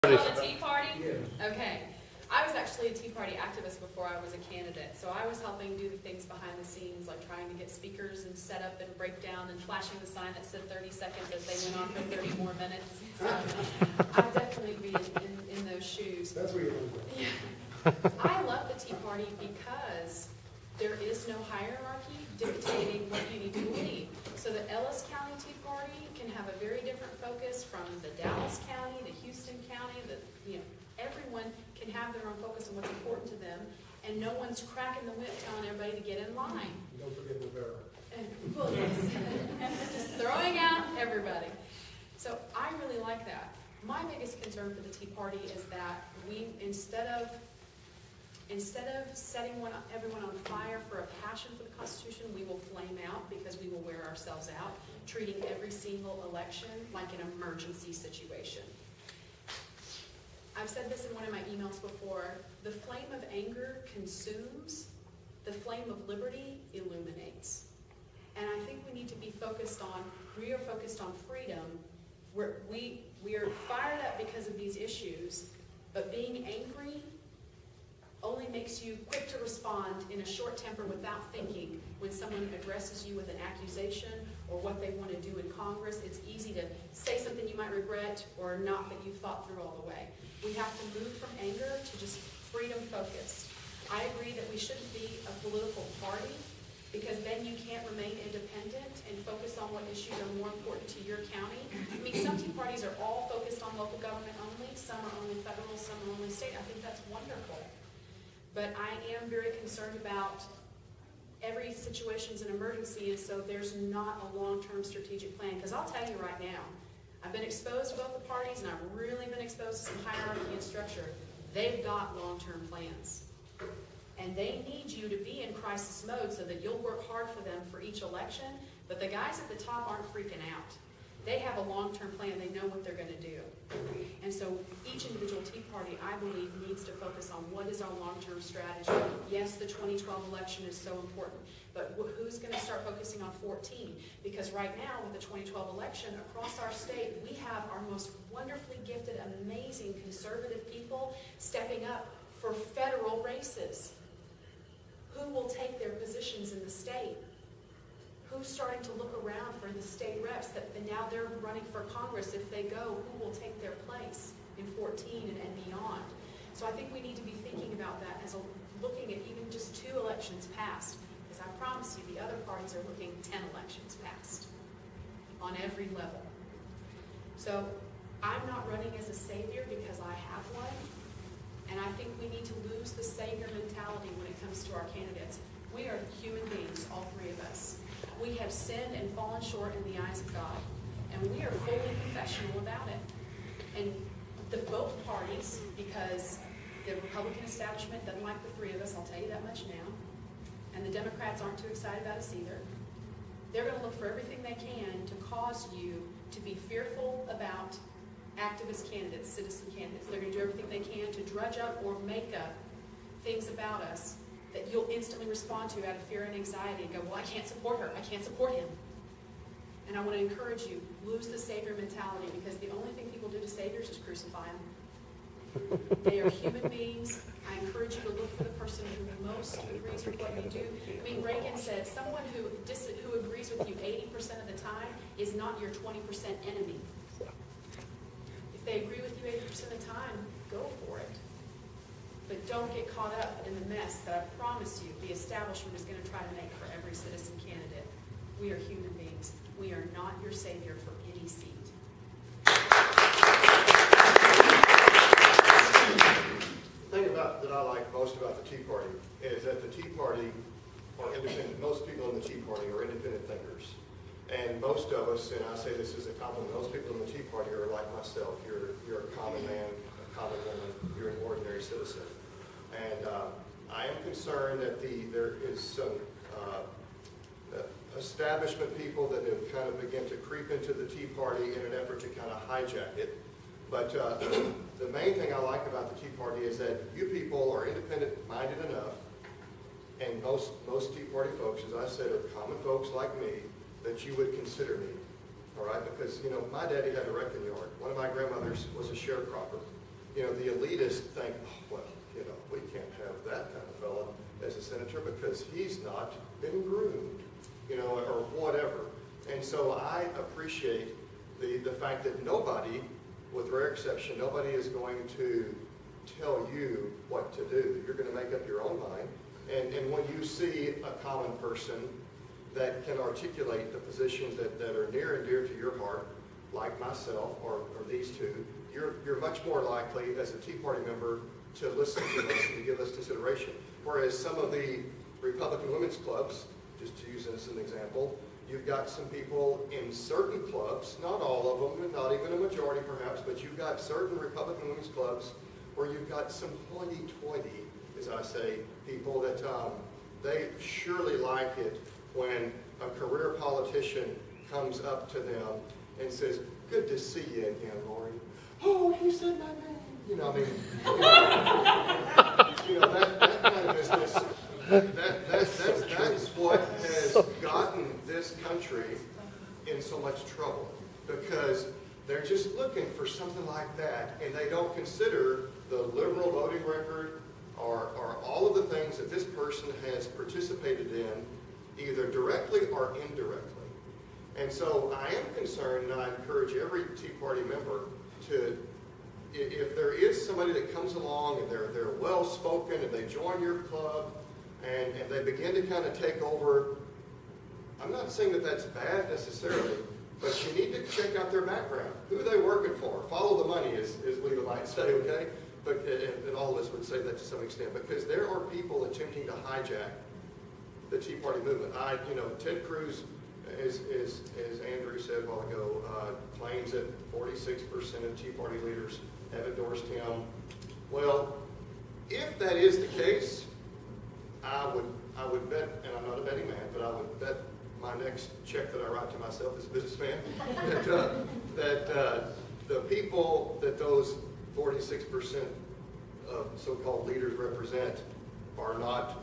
The Tea Party? Yeah. Okay. I was actually a Tea Party activist before I was a candidate, so I was helping do the things behind the scenes, like trying to get speakers and set up and break down and flashing the sign that said 30 seconds as they went on for 30 more minutes. So I'd definitely be in those shoes. That's where you're going. Yeah. I love the Tea Party because there is no hierarchy dictating what you need to believe. So the Ellis County Tea Party can have a very different focus from the Dallas County, the Houston County, everyone can have their own focus on what's important to them, and no one's cracking the whip telling everybody to get in line. Don't forget the barrel. Well, yes. Just throwing out everybody. So I really like that. My biggest concern for the Tea Party is that we, instead of setting everyone on fire for a passion for the Constitution, we will flame out because we will wear ourselves out, treating every single election like an emergency situation. I've said this in one of my emails before. The flame of anger consumes. The flame of liberty illuminates. And I think we need to be focused on, we are focused on freedom. We are fired up because of these issues, but being angry only makes you quick to respond in a short temper without thinking. When someone addresses you with an accusation or what they want to do in Congress, it's easy to say something you might regret or not that you thought through all the way. We have to move from anger to just freedom focused. I agree that we shouldn't be a political party because then you can't remain independent and focus on what issues are more important to your county. I mean, some Tea Parties are all focused on local government only, some are only federal, some are only state. I think that's wonderful. But I am very concerned about every situation is an emergency, and so there's not a long-term strategic plan. Because I'll tell you right now, I've been exposed to both the parties, and I've really been exposed to some hierarchy and structure. They've got long-term plans. And they need you to be in crisis mode so that you'll work hard for them for each election, but the guys at the top aren't freaking out. They have a long-term plan. They know what they're going to do. And so each individual Tea Party, I believe, needs to focus on what is our long-term strategy. Yes, the 2012 election is so important, but who's going to start focusing on 14? Because right now, with the 2012 election, across our state, we have our most wonderfully gifted, amazing conservative people stepping up for federal races. Who will take their positions in the state? Who's starting to look around for the state reps that now they're running for Congress? If they go, who will take their place in 14 and beyond? So I think we need to be thinking about that as looking at even just 2 elections past. Because I promise you, the other parties are looking 10 elections past on every level. So I'm not running as a savior because I have one. And I think we need to lose the savior mentality when it comes to our candidates. We are human beings, all 3 of us. We have sinned and fallen short in the eyes of God. And we are fully confessional about it. And both parties, because the Republican establishment doesn't like the 3 of us, I'll tell you that much now. And the Democrats aren't too excited about us either. They're going to look for everything they can to cause you to be fearful about activist candidates, citizen candidates. They're going to do everything they can to drudge up or make up things about us that you'll instantly respond to out of fear and anxiety and go, well, I can't support her. I can't support him. And I want to encourage you, lose the savior mentality, because the only thing people do to saviors is crucify them. They are human beings. I encourage you to look for the person who most agrees with what you do. I mean, Reagan said, someone who agrees with you 80% of the time is not your 20% enemy. If they agree with you 80% of the time, go for it. But don't get caught up in the mess that I promise you the establishment is going to try to make for every citizen candidate. We are human beings. We are not your savior for any seat. The thing that I like most about the Tea Party is that the Tea Party are independent. Most people in the Tea Party are independent thinkers. And most of us, and I say this as a compliment, most people in the Tea Party are like myself. You're a common man, a common woman. You're an ordinary citizen. And I am concerned that there is some establishment people that have kind of begun to creep into the Tea Party in an effort to kind of hijack it. But the main thing I like about the Tea Party is that you people are independent-minded enough, and most Tea Party folks, as I said, are common folks like me, that you would consider me. All right, because, my daddy had a wrecking yard. One of my grandmothers was a sharecropper. the elitists think, oh, well, we can't have that kind of fellow as a senator because he's not been groomed, or whatever. And so I appreciate the fact that nobody, with rare exception, nobody is going to tell you what to do. You're going to make up your own mind. And when you see a common person that can articulate the positions that are near and dear to your heart, like myself or these two, you're much more likely as a Tea Party member to listen to us and to give us consideration. Whereas some of the Republican women's clubs, just to use this as an example, you've got some people in certain clubs, not all of them, and not even a majority perhaps, but you've got certain Republican women's clubs where you've got some hoity-toity, as I say, people that they surely like it when a career politician comes up to them and says, "Good to see you again, Lori." "Oh, you said my name." That kind of business. That's what has gotten this country in so much trouble, because they're just looking for something like that, and they don't consider the liberal voting record or all of the things that this person has participated in, either directly or indirectly. And so I am concerned, and I encourage every Tea Party member to, if there is somebody that comes along and they're well-spoken and they join your club and they begin to kind of take over, I'm not saying that that's bad necessarily, but you need to check out their background. Who are they working for? Follow the money, as Lela might say, okay? But and all of us would say that to some extent, because there are people attempting to hijack the Tea Party movement. Ted Cruz, as Andrew said a while ago, claims that 46% of Tea Party leaders have endorsed him. Well, if that is the case, I would bet, and I'm not a betting man, but I would bet my next check that I write to myself as a businessman, that the people that those 46% of so-called leaders represent are not,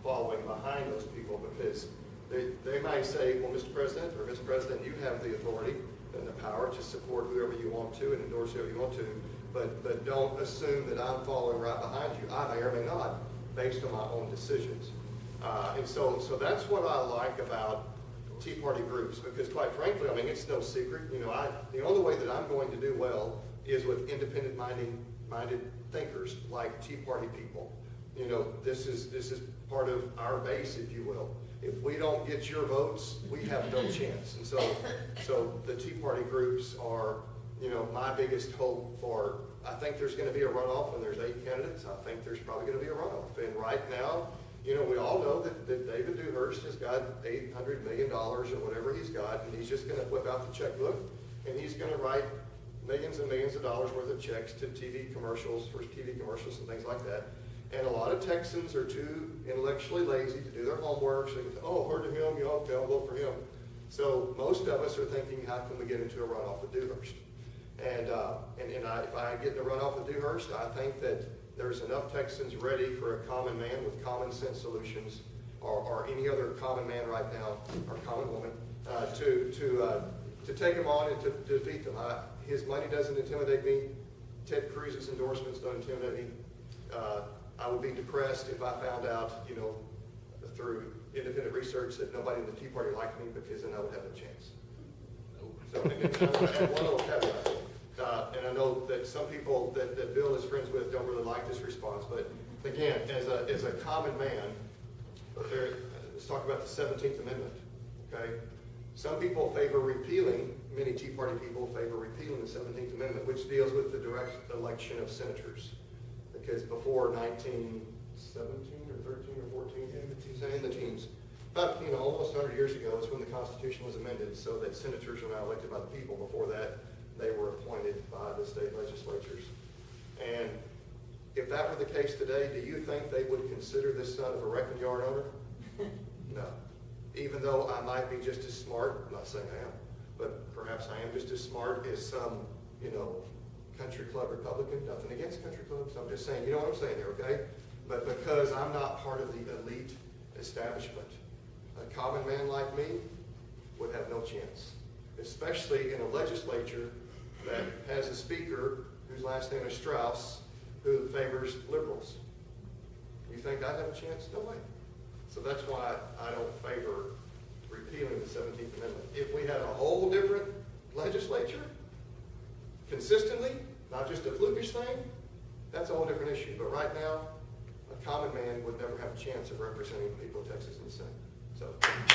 following behind those people, because they might say, well, Mr. President or Ms. President, you have the authority and the power to support whoever you want to and endorse whoever you want to, but don't assume that I'm following right behind you. I may or may not, based on my own decisions. And so that's what I like about Tea Party groups, because quite frankly, it's no secret. The only way that I'm going to do well is with independent-minded thinkers like Tea Party people. This is part of our base, if you will. If we don't get your votes, we have no chance. And so the Tea Party groups are, my biggest hope for. I think there's going to be a runoff when there's 8 candidates. I think there's probably going to be a runoff. And right now, we all know that David Dewhurst has got $800 million or whatever he's got, and he's just going to whip out the checkbook, and he's going to write millions and millions of dollars worth of checks to TV commercials, for TV commercials and things like that. And a lot of Texans are too intellectually lazy to do their homework. So they go, oh, heard of him, okay, I'll vote for him. So most of us are thinking, how can we get into a runoff with Dewhurst? And if I get in a runoff with Dewhurst, I think that there's enough Texans ready for a common man with common sense solutions, or any other common man right now, or common woman, to take him on and to defeat them. His money doesn't intimidate me. Ted Cruz's endorsements don't intimidate me. I would be depressed if I found out, through independent research, that nobody in the Tea Party liked me, because then I would have a chance. So, and I want to add one little caveat. And I know that some people that Bill is friends with don't really like this response, but again, as a common man, let's talk about the 17th Amendment, okay? Some people favor repealing, many Tea Party people favor repealing the 17th Amendment, which deals with the direct election of senators. Because before 1917 or 13 or 14, in the teens, about almost 100 years ago is when the Constitution was amended, so that senators are now elected by the people. Before that, they were appointed by the state legislatures. And if that were the case today, do you think they would consider this son of a wrecking yard owner? No. Even though I might be just as smart, I'm not saying I am, but perhaps I am just as smart as some, country club Republican. Nothing against country clubs. I'm just saying, you know what I'm saying there, okay? But because I'm not part of the elite establishment, a common man like me would have no chance, especially in a legislature that has a speaker whose last name is Strauss, who favors liberals. You think I'd have a chance? No way. So that's why I don't favor repealing the 17th Amendment. If we had a whole different legislature, consistently, not just a flukish thing, that's a whole different issue. But right now, a common man would never have a chance of representing the people of Texas in the Senate. So.